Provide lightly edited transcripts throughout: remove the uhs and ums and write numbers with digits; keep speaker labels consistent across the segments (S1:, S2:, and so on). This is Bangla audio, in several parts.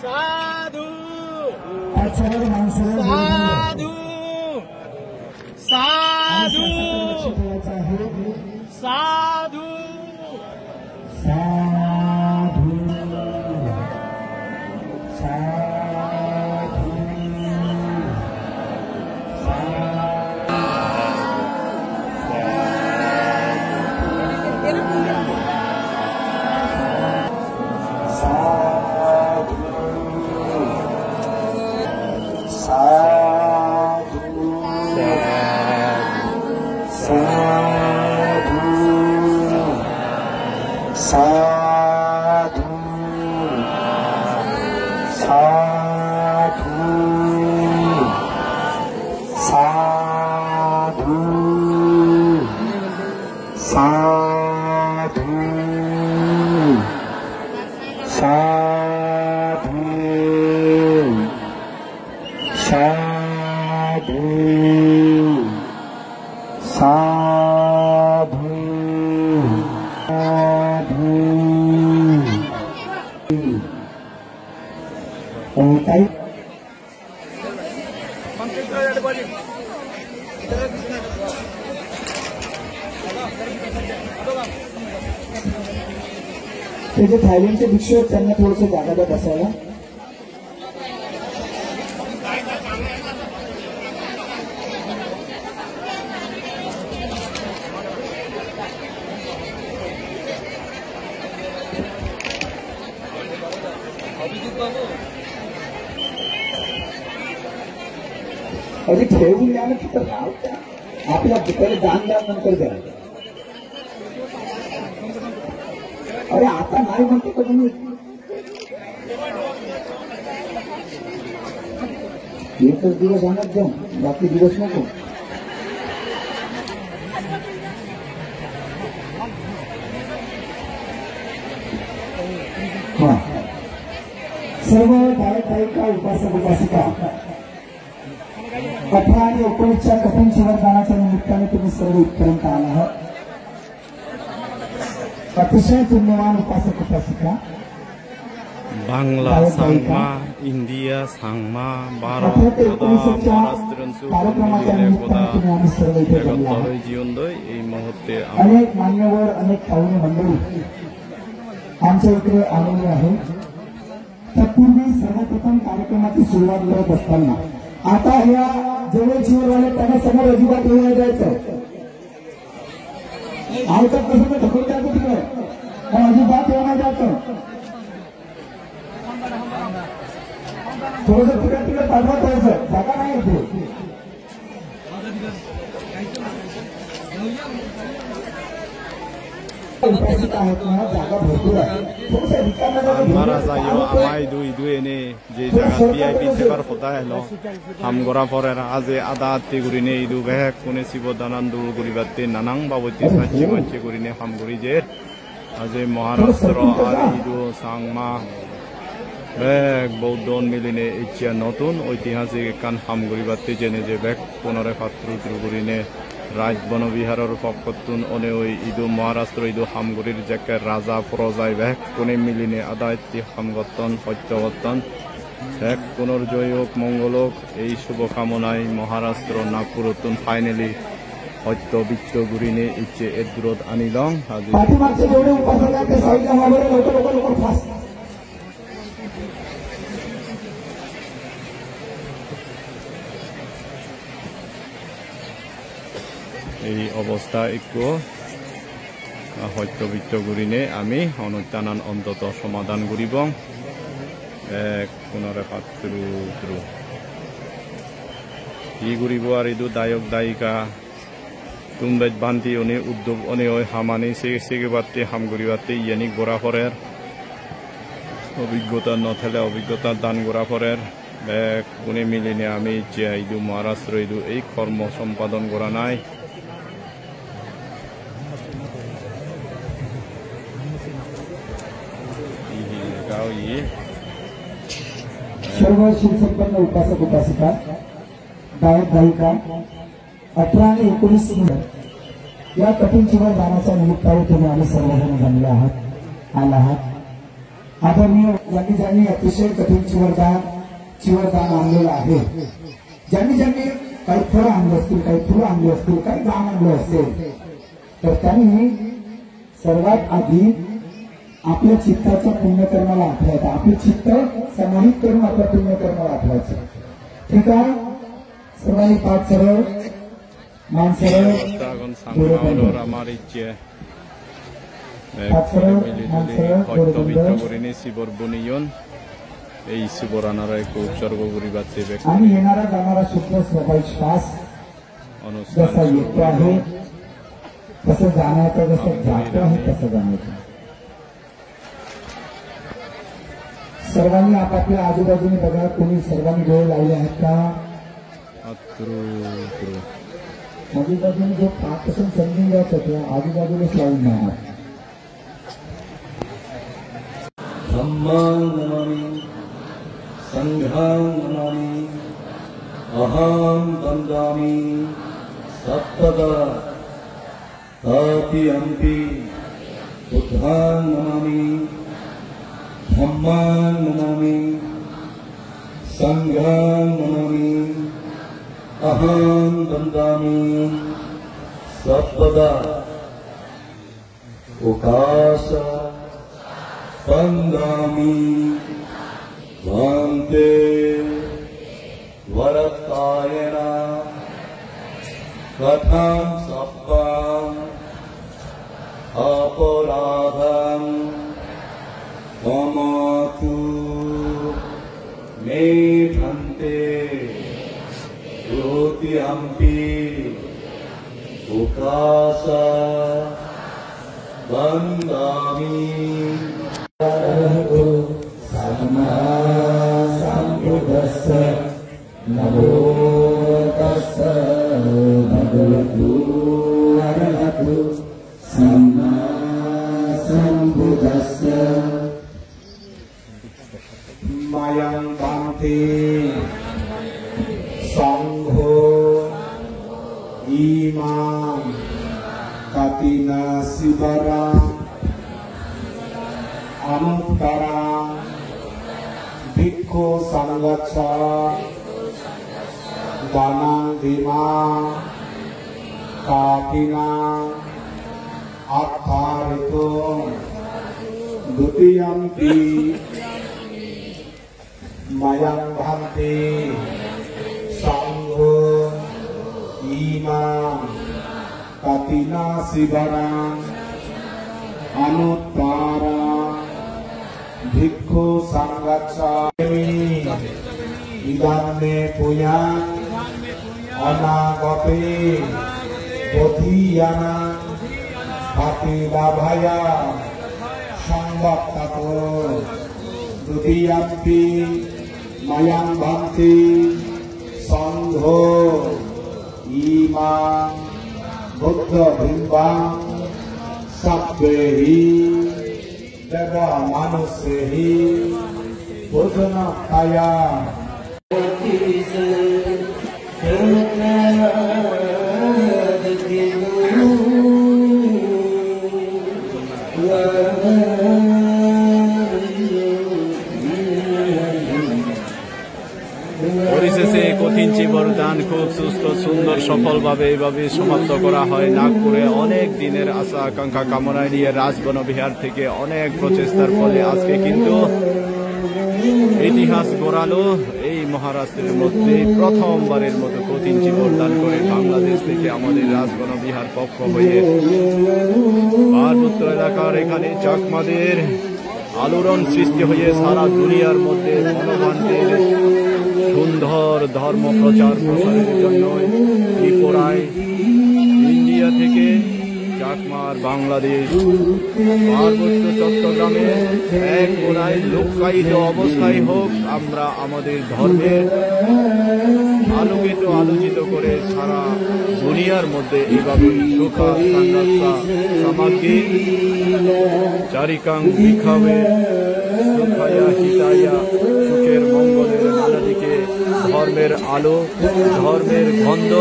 S1: साधू साधू साधू
S2: ते जे थायलंडचे भिक्षू आहेत त्यांना थोडंसं जागा द्या बसायला. अरे ठेवून द्या ना तिथं नाव द्या आपल्या पहिले दान द्या नंतर द्या. अरे आता नाही म्हणतो का तुम्ही एकच दिवस आणत जाऊ बाकी दिवस नको. हा सर्व गायक गायिका उपासक उपासिका 18 आणि 19च्या कठीण शिवरदानाच्या निमित्ताने तुम्ही सर्व इथपर्यंत आला आहात. अतिशय पुण्यवान उपासक उपासिका
S1: बांगला सांगमा इंडिया सांगमा भारत
S2: कार्यक्रमाच्या निमित्ताने तुम्ही आम्ही सर्व इथे जमला आहात. अनेक मान्यवर अनेक पाहुणे मंडळी आमच्या इकडे आलेले आहे. तत्पूर्वी सर्वप्रथम कार्यक्रमाची सुरुवात करत असताना आता या जवळचीवरवाले त्यांना समोर अजिबात येऊ नाही द्यायचं. आवतात कसं तर ढकलून द्यायचं तिकडे पण अजिबात येऊ नाही द्यायचं. थोडंसं तिकडे तिकडे पाठवत राहायचं जागा नाही येते. जागा भरपूर आहे.
S1: महाराजा यो आमाय दुई दुई ने जे जगह वीआईपी सेकर होता है लो हम गोरा फरेर आज आदा आत्ती गुरिने इदु बेह कोने सिबो दानांदुल गुरिबाते नानांग बाबती साची मानचे गुरिने हम गुरि जे आज महाराष्ट्र आर इदु सांगमा बेग बौद्धन मिलिने इच्छा नतुन ऐतिहासिक कान हम गुरिबाते जेने जे बेग पुनरे फात्रु गुरिने राज बनबिहारर पक्षतुन अने इदु महाराष्ट्र इदु हामगुरिर जेके राजा प्रजाय बेक कोने मिलिने आदायति हामगतन सत्यगतन एक पुनर्जयोग मंगलक এই শুভকামনায় মহারাষ্ট্র নাগপুরতুন ফাইনালি সত্য বিত্ত গুরিনে ইচ্ছে এদুরত আনিলং আজি
S2: পাটিমারছে যেवढे उपासक आहेत ते साईडला मागे लवकर फास्ट.
S1: এই অবস্থা একটু সত্যবিত্ত গুৰিনে আমি অনুত্থান অন্তত সমাধান কৰিব পুনৰে পাত্ৰু কি কৰিব আৰু এইটো দায়ক দায়িকা তুমবেদ বান্তি অনে উদ্যোগ অনে হামানি সেগেবাতে হামগুৰিবাতে ইয়ানিক গোৰা ফৰেৰ অভিজ্ঞতা নথলে অভিজ্ঞতা দান গোৰা ফৰেৰ কোনে মিলিনে আমি যে এইটো মহাৰাষ্ট্ৰ এইটো এই কৰ্ম সম্পাদন কৰা নাই.
S2: सर्व शिवसंपन्न उपासक उपासिका गायक गायिका 18 आणि 19 या कठीण जीवन दानाच्या निमित्ताने तुम्ही आम्ही सर्वजण जमले आहात आला आहात. आदरणीय ज्यांनी अतिशय कठीण चिवरदान आणलेलं आहे, ज्यांनी काही फळं आणले असतील, काही फुलं आणली असतील, काही दान आणलं असेल, तर त्यांनी सर्वात आधी आपल्या चित्ताच्या पुण्यकर्माला आठवायचं, आपले चित्त समाहित करून आपल्या पुण्यकर्माला आठवायचं. ठीक आहे, सर्वांनी पाच सरळ मान सरळ
S1: আমার ইচ্ছে হত্যবিত্ত করিনি শিবর বনিয়ন এই শিবর আনারায়কে উৎসর্গ করিবার চেয়ে
S2: आणि येणारा जाणारा शुक्र स्वाभाविक श्वास जसा येतो आहे तसं जाण्याचं, जसं जातो आहे तसं जाण्याचं. सर्वांनी आपापल्या आजूबाजूने बघा, कोणी सर्वांनी डोळे लावले आहेत का? आजूबाजूने जो पाकपासून समजून घ्यायचं ते आजूबाजूलाच लावून जाणार.
S3: धम्मां नमामि संघां नमामि अहं वन्दामि सप्तदा तापयन्ति बुद्धां नमामि धम्मां नमामि संघां नमामि अहं वन्दामि सप्तदा उकाश वन्दामि वन्दे वरदायन कथं सप्ताम् अपराधं मम तु मे भन्ते योतियम्पि उकाश वन्दामि सम्बुद्धस्य नमो तस्स भगवतो अरहतो सम्मा सम्बुद्धस्य मयं कान्ते संघो इमां कतिना शिवरा अनुत्तरा भिक्खु संगच्छ दानं धीमा कापिना अर्थारितो द्वितीयम्पि मयं भन्ते संघो इमां कतिना शिवरा अनुत्तरा भिक्खु संगच्छामि इदान्मे पुयान् अनागते बोधियाना प्रतिलाभया संवत्ततो द्वितीयम्पि मयं भन्ति संघो इमां बुद्धबिम्बां सब्बेहि देवा मानुषेहि पूजनतया
S1: পরিশেষে কঠিন চিবরদান খুব সুস্থ সুন্দর সফলভাবে এইভাবে সমাপ্ত করা হয় নাগপুরে। অনেক দিনের আশা আকাঙ্ক্ষা কামনায় নিয়ে রাজবন বিহার থেকে অনেক প্রচেষ্টার ফলে আজকে কিন্তু ইতিহাস গড়ালো। এই মহারাষ্ট্রের মধ্যে প্রথমবারের মতো কঠিন চিবরদান করে বাংলাদেশ থেকে আমাদের রাজবন বিহার পক্ষ হয়ে পার্বত্য এলাকার এখানে চাকমাদের আলোড়ন সৃষ্টি হয়ে সারা দুনিয়ার মধ্যে মনোমানদের সুন্দর ধর্ম প্রচার প্রসারের জন্য ত্রিপুরায় ইন্ডিয়া থেকে চাকমার বাংলাদেশ পার্বত্য চট্টগ্রামে এক কোনায় লুকায়িত অবস্থায় হোক আমরা আমাদের ধর্মের আলোচিত করে সারা দুনিয়ার মধ্যে এভাবে সুখা সংঘর্ষা সমাধি চারিকাং বিখাবে সুখায়া হিতায়া সুখের মঙ্গলের নানাদিকে ধর্মের আলো ধর্মের গন্ধ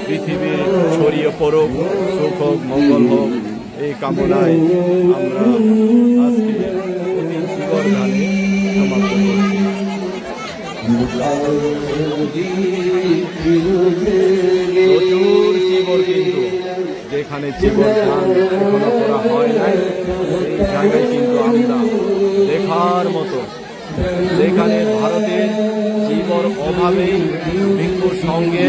S1: পৃথিবীর ছড়িয়ে পড়ুক, সুখ হোক মঙ্গল হোক এই কামনায় আমরা আজকে ধানে সমাপ্ত করছি। প্রচুর চিবর, কিন্তু যেখানে চিবর ধান এখনো করা হয় নাই সেই জায়গায় কিন্তু আমরা দেখার মতো, যেখানে ভারতের চিবর অভাবে ভিক্ষুর সঙ্গে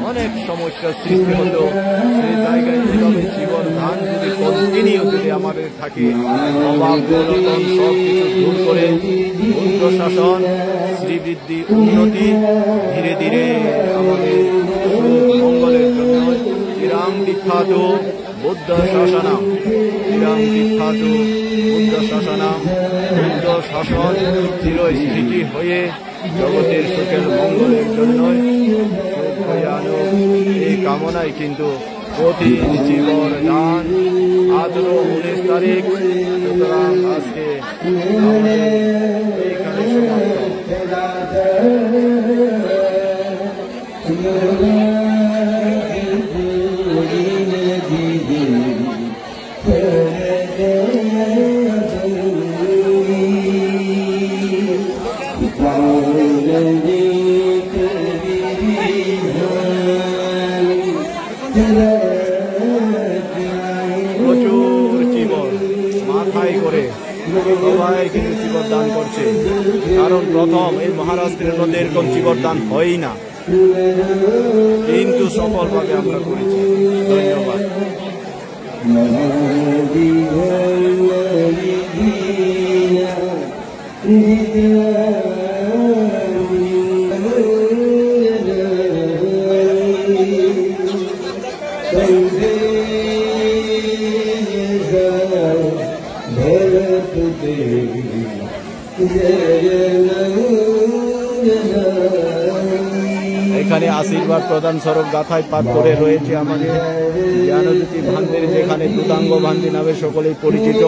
S1: অনেক সমস্যার সৃষ্টি হতো, সেই জায়গায় যেভাবে জীবন ধান যদি কন্টিনিউ যদি আমাদের থাকে, অভাব অনটন সব কিছু দূর করে বুদ্ধ শাসন, শ্রীবৃদ্ধি, উন্নতি ধীরে ধীরে আমাদের মঙ্গলের জন্য চিরাং বিখ্যাত বুদ্ধ শাসনাম, চিরাং বিখ্যাত বুদ্ধ শাসনাম, বুদ্ধ শাসন চিরস্থিতি হয়ে জগতের সুখের মঙ্গলের জন্য এই কামনায় কিন্তু প্রতি জীবন দান আজ 19 তারিখ, সুতরাং আজকে এইখানে প্রচুর জীবন মাথায় করে সবাই কিন্তু জীবন দান করছে, কারণ প্রথম এই মহারাষ্ট্রের মধ্যে এরকম জীবন দান হয় না, কিন্তু সফলভাবে আমরা করেছি। ধন্যবাদ। এখানে আশীর্বাদ প্রদান স্বরূপ গাথায় পাঠ করে রয়েছে আমাদের জ্ঞানজ্যোতি ভান্তির, যেখানে দুতাঙ্গ ভান্তি নামে সকলেই পরিচিত,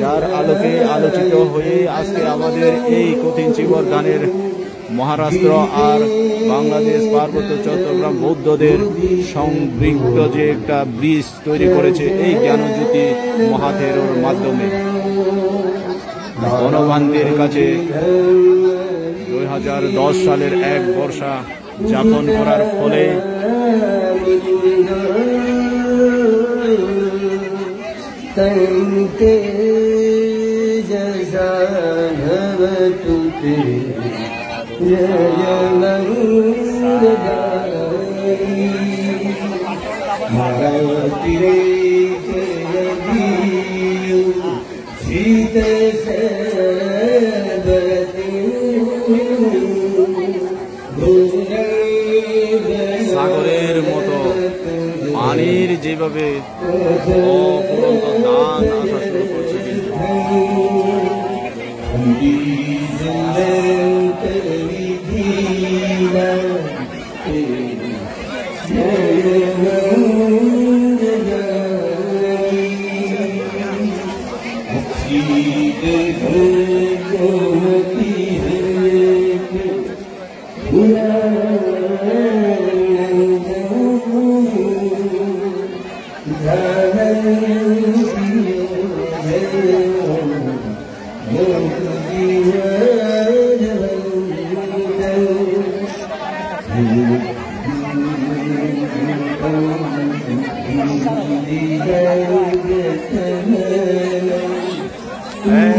S1: যার আলোকে আলোচিত হয়ে আজকে আমাদের এই কঠিন জীবন দানের মহারাষ্ট্র আর বাংলাদেশ পার্বত্য চট্টগ্রাম বৌদ্ধদের সংবৃত্ত যে একটা ব্রিজ তৈরি করেছে এই জ্ঞানজ্যোতি মহাথেরোর মাধ্যমে। গণভান্তির কাছে 2010 সালের এক বর্ষা যাপন করার ফলে সাগরের মতো পানির যেভাবে অফুরন্ত দান আসা শুরু করছে,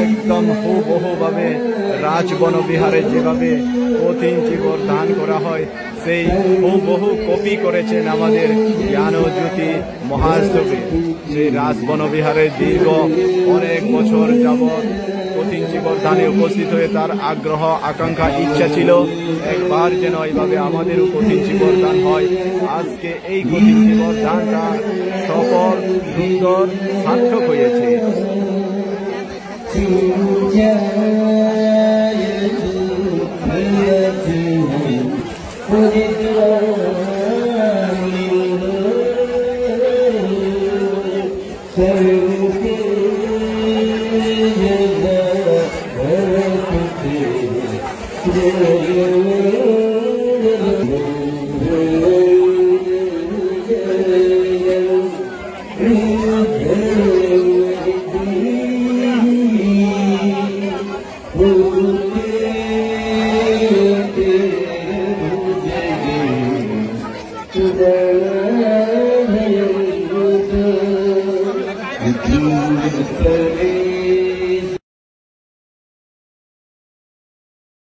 S1: একদম হুবহুভাবে রাজবন বিহারে যেভাবে কঠিন জীবন দান করা হয় সেই হুবহু কপি করেছেন আমাদের জ্ঞানজ্যোতি মহাস্তবে। সেই রাজবন বিহারে দীর্ঘ অনেক বছর যাবৎ কঠিন জীবন দানে উপস্থিত হয়ে তার আগ্রহ আকাঙ্ক্ষা ইচ্ছা ছিল একবার যেন এইভাবে আমাদেরও কঠিন জীবন দান হয়। আজকে এই কঠিন জীবন দানটা সফল, সুন্দর, সার্থক হয়েছে।
S2: तुझे